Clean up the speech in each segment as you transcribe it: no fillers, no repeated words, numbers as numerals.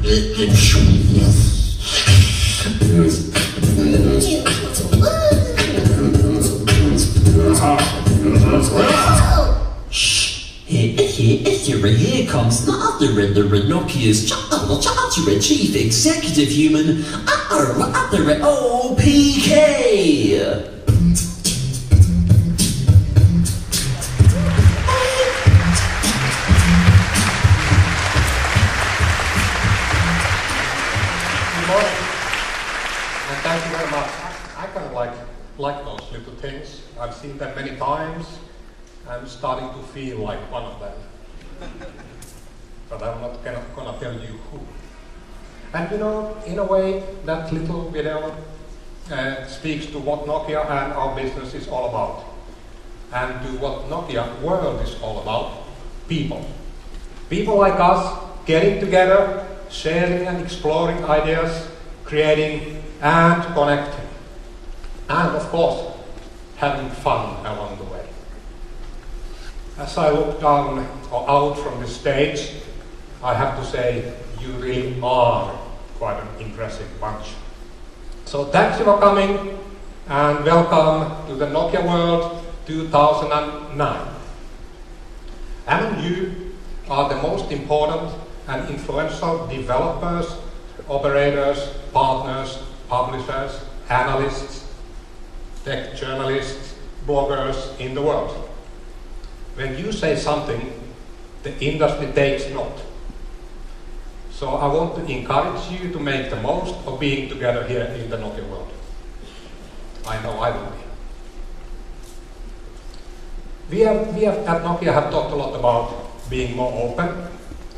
Here comes the Nokia's charter chief executive human, Olli-Pekka. And thank you very much. I kind of like those little things. I've seen them many times. I'm starting to feel like one of them. But I'm not gonna tell you who. And you know, in a way, that little video speaks to what Nokia and our business is all about. And to what Nokia World is all about, people. People like us getting together, sharing and exploring ideas, creating and connecting. And of course, having fun along the way. As I look down or out from the stage, I have to say, you really are quite an impressive bunch. So thank you for coming and welcome to the Nokia World 2009. And you are the most important and influential developers, operators, partners, publishers, analysts, tech journalists, bloggers in the world. When you say something, the industry takes note. So I want to encourage you to make the most of being together here in the Nokia World. I know I will be. We at Nokia have talked a lot about being more open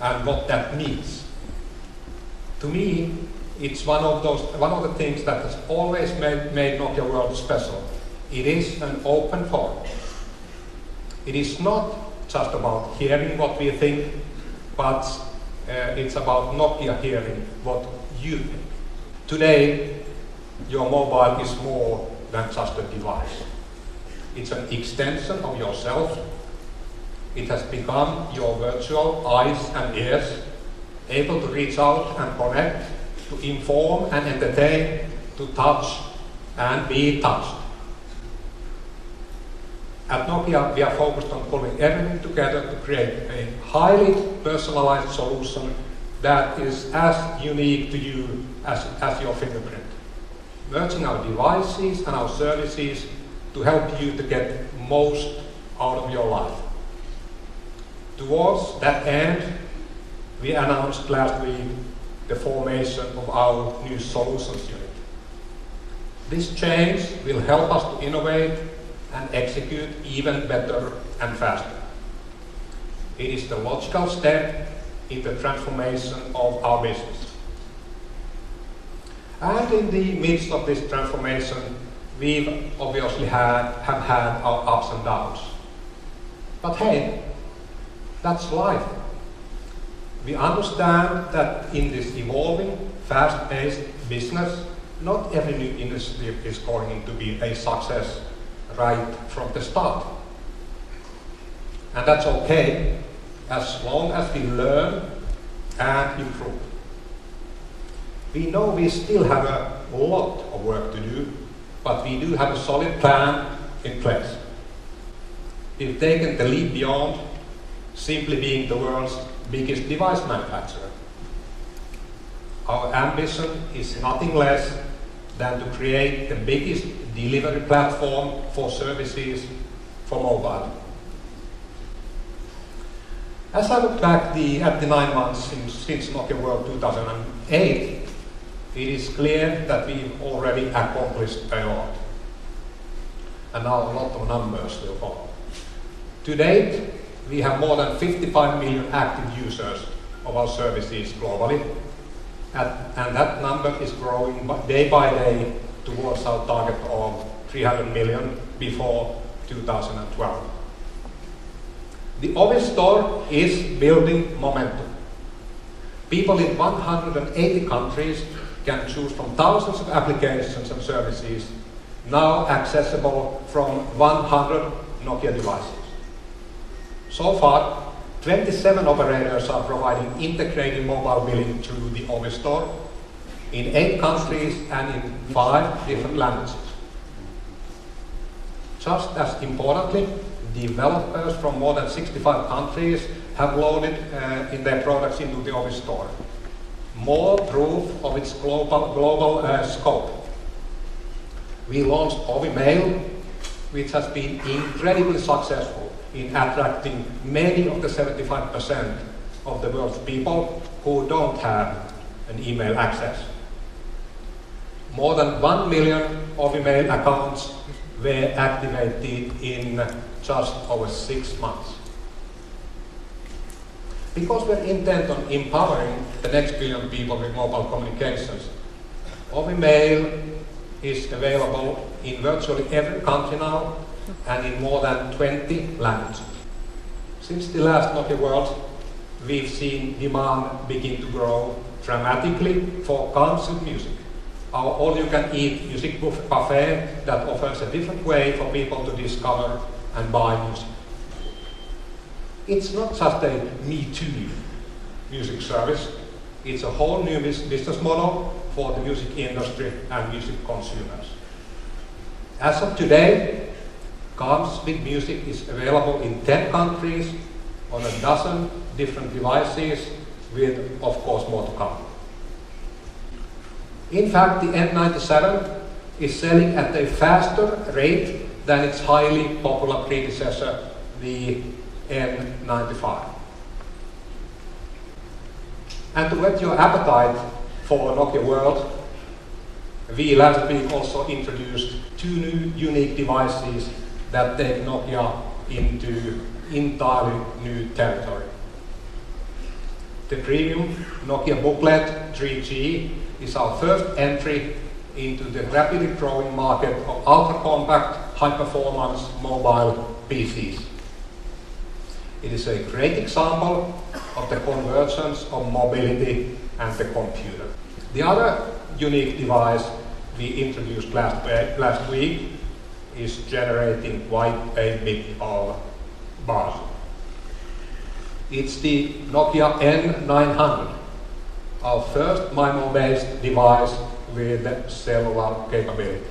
and what that means. To me, it's one of the things that has always made Nokia World special. It is an open forum. It is not just about hearing what we think, but it's about Nokia hearing what you think. Today, your mobile is more than just a device. It's an extension of yourself. It has become your virtual eyes and ears, able to reach out and connect, to inform and entertain, to touch and be touched. At Nokia, we are focused on pulling everything together to create a highly personalized solution that is as unique to you as your fingerprint. Merging our devices and our services to help you to get most out of your life. Towards that end, we announced last week the formation of our new solutions unit. This change will help us to innovate and execute even better and faster. It is the logical step in the transformation of our business. And in the midst of this transformation, we've obviously have had our ups and downs. But hey, that's life. We understand that in this evolving, fast-paced business, not every new initiative is going to be a success right from the start. And that's okay, as long as we learn and improve. We know we still have a lot of work to do, but we do have a solid plan in place. We've taken the leap beyond simply being the world's biggest device manufacturer. Our ambition is nothing less than to create the biggest delivery platform for services for mobile. As I look back at the 9 months since Nokia World 2008, it is clear that we've already accomplished a lot. And now a lot of numbers will follow. To date, we have more than 55 million active users of our services globally, and that number is growing day by day towards our target of 300 million before 2012. The obvious story is building momentum. People in 180 countries can choose from thousands of applications and services now accessible from 100 Nokia devices. So far, 27 operators are providing integrated mobile billing through the Ovi store in 8 countries and in 5 different languages. Just as importantly, developers from more than 65 countries have loaded in their products into the Ovi store. More proof of its global scope. We launched Ovi Mail, which has been incredibly successful in attracting many of the 75% of the world's people who don't have an email access. More than 1 million Ovi Mail accounts were activated in just over 6 months. Because we're intent on empowering the next billion people with mobile communications, Ovi Mail is available in virtually every country now and in more than 20 languages. Since the last Nokia World, we've seen demand begin to grow dramatically for concert music. Our all-you-can-eat music buffet that offers a different way for people to discover and buy music. It's not just a Me Too music service, it's a whole new business model for the music industry and music consumers. As of today, Comes with Music is available in 10 countries on a dozen different devices with, of course, more to come. In fact, the N97 is selling at a faster rate than its highly popular predecessor, the N95. And to whet your appetite for Nokia World, we last week also introduced 2 new unique devices that take Nokia into entirely new territory. The premium Nokia Booklet 3G is our first entry into the rapidly growing market of ultra-compact, high-performance mobile PCs. It is a great example of the convergence of mobility and the computer. The other unique device we introduced last week is generating quite a bit of buzz. It's the Nokia N900, our first MIMO-based device with cellular capability.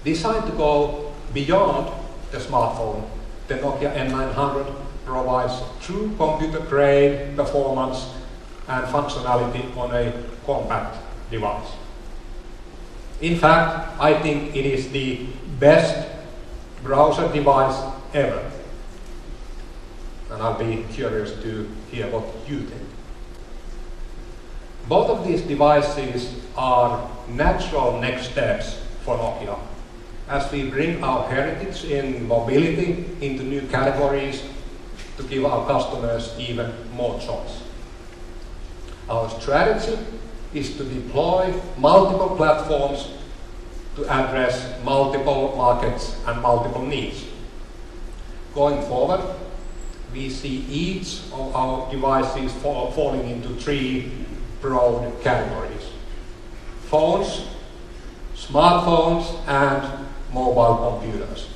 Designed to go beyond the smartphone, the Nokia N900 provides true computer-grade performance and functionality on a compact device. In fact, I think it is the best browser device ever. And I'll be curious to hear what you think. Both of these devices are natural next steps for Nokia as we bring our heritage in mobility into new categories to give our customers even more choice. Our strategy is to deploy multiple platforms to address multiple markets and multiple needs. Going forward, we see each of our devices falling into 3 broad categories: phones, smartphones, and mobile computers.